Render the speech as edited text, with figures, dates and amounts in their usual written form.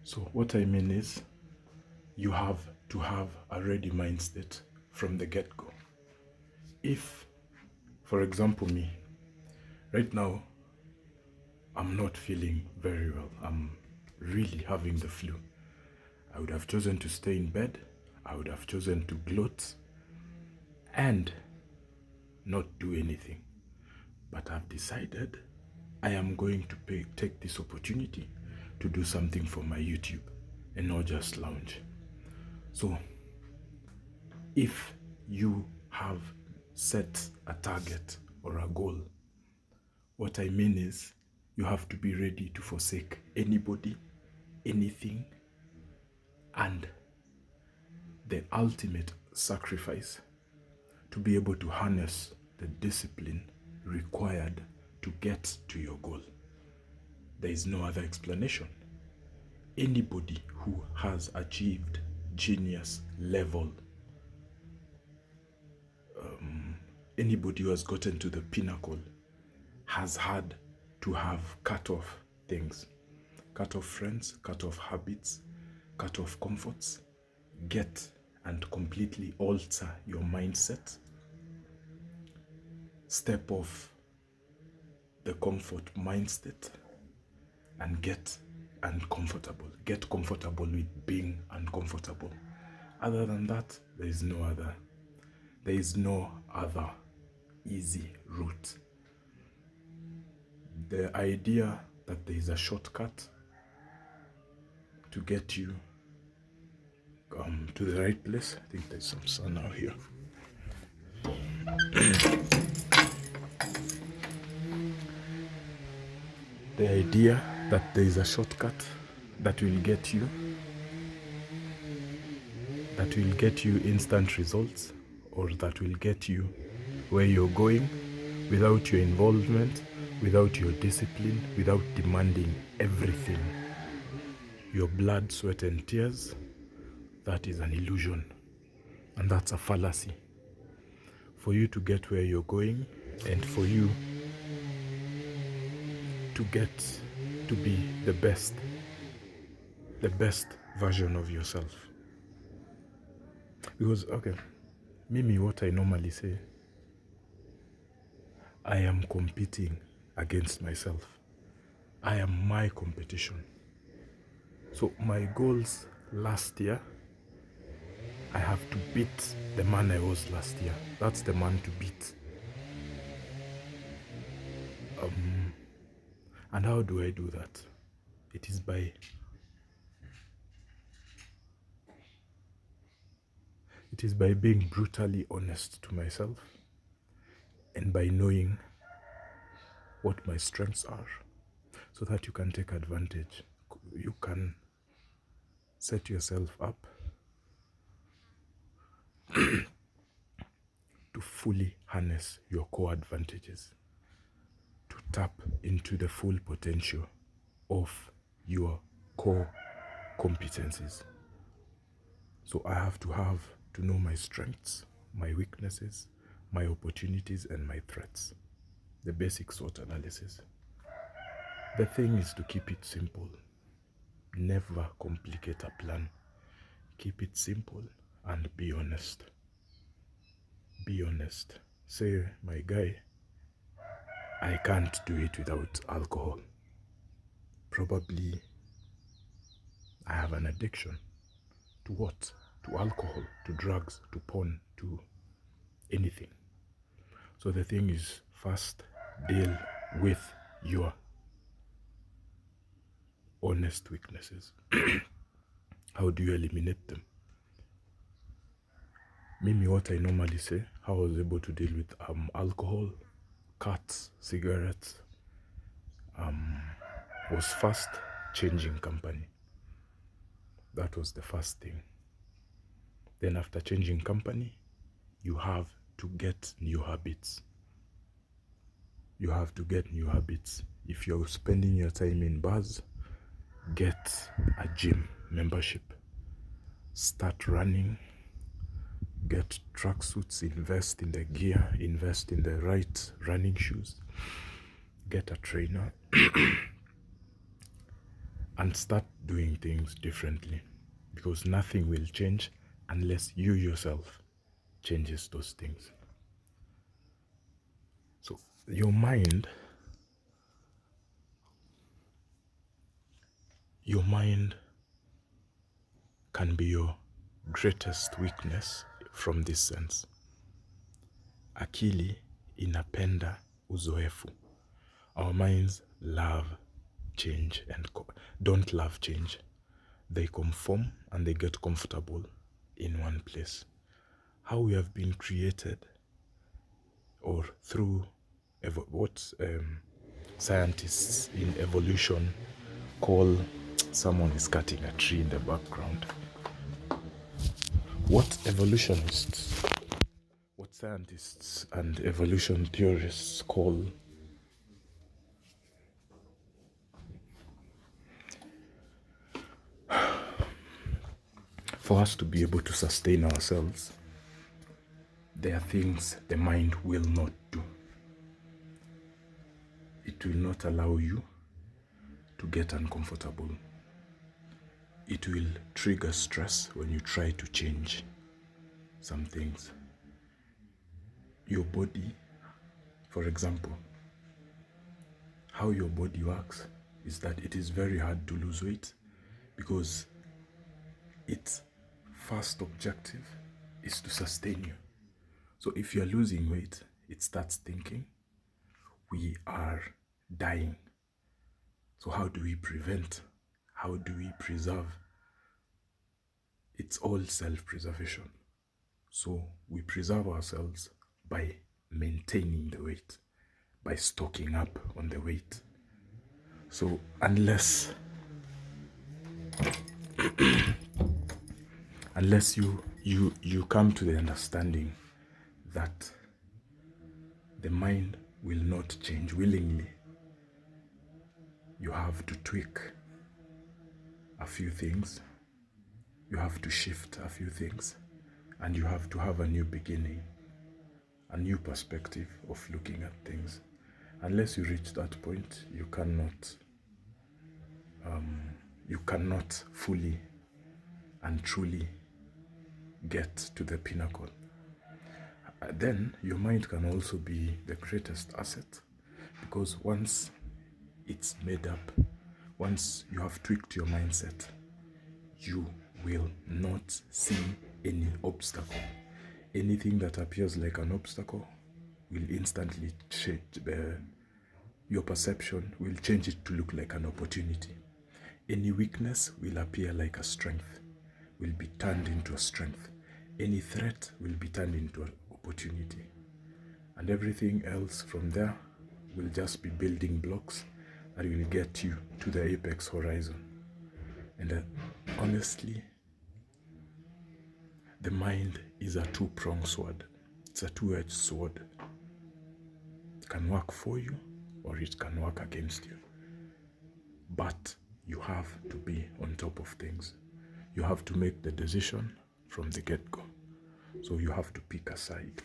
So what I mean is, you have to have a ready mindset from the get-go. If, for example, me, right now, I'm not feeling very well. I'm really having the flu. I would have chosen to stay in bed. I would have chosen to gloat and not do anything. But I've decided I am going to take this opportunity to do something for my YouTube and not just lounge. So, if you have set a target or a goal, what I mean is you have to be ready to forsake anybody, anything, and the ultimate sacrifice to be able to harness the discipline required to get to your goal. There is no other explanation. Anybody who has achieved genius level, anybody who has gotten to the pinnacle has had to have cut off things, cut off friends, cut off habits, cut off comforts, get and completely alter your mindset, step off the comfort mindset and get uncomfortable. Get comfortable with being uncomfortable. Other than that, there is no other easy route. The idea that there is a shortcut to get you to the right place. I think there's some sun out here. The idea that there is a shortcut that will get you instant results, or that will get you where you're going without your involvement, without your discipline, without demanding everything, your blood, sweat and tears, that is an illusion, and that's a fallacy. For you to get where you're going, and for you to get to be the best version of yourself. Because, okay, Mimi, what I normally say, I am competing against myself. I am my competition. So my goals last year, I have to beat the man I was last year. That's the man to beat. And how do I do that? It is by being brutally honest to myself, and by knowing what my strengths are, so that you can take advantage. You can set yourself up to fully harness your core advantages, to tap into the full potential of your core competencies. So I have to know my strengths, my weaknesses, my opportunities and my threats. The basic SWOT analysis. The thing is to keep it simple. Never complicate a plan. Keep it simple and be honest. Be honest. Say, my guy, I can't do it without alcohol. Probably I have an addiction. To what? To alcohol, to drugs, to porn, to anything. So the thing is, first deal with your honest weaknesses. How do you eliminate them? Mimi, what I normally say, how I was able to deal with alcohol, cats, cigarettes, was first changing company. That was the first thing. Then after changing company, you have to get new habits. You have to get new habits. If you're spending your time in bars, get a gym membership. Start running. Get tracksuits, invest in the gear, invest in the right running shoes. Get a trainer. and start doing things differently, because nothing will change unless you yourself changes those things. So your mind can be your greatest weakness from this sense. Akili inapenda uzoefu. Our minds love change and don't love change. They conform and they get comfortable in one place. How we have been created, or through what scientists in evolution call, someone is cutting a tree in the background. What scientists and evolution theorists call for us to be able to sustain ourselves, there are things the mind will not do. It will not allow you to get uncomfortable. It will trigger stress when you try to change some things. Your body, for example, how your body works is that it is very hard to lose weight, because its first objective is to sustain you. So if you're losing weight, it starts thinking, we are dying. So how do we prevent? How do we preserve? It's all self-preservation. So we preserve ourselves by maintaining the weight, by stocking up on the weight. So unless you come to the understanding that the mind will not change willingly, you have to tweak a few things, you have to shift a few things, and you have to have a new beginning, a new perspective of looking at things. Unless you reach that point, you cannot fully and truly get to the pinnacle. Then your mind can also be the greatest asset, because once it's made up, once you have tweaked your mindset, you will not see any obstacle. Anything that appears like an obstacle will instantly change. Your perception will change it to look like an opportunity. Any weakness will appear like a strength, will be turned into a strength. Any threat will be turned into an opportunity. And everything else from there will just be building blocks that will get you to the apex horizon. And honestly, the mind is a two-pronged sword. It's a two-edged sword. It can work for you or it can work against you. But you have to be on top of things. You have to make the decision from the get-go. So you have to pick a side.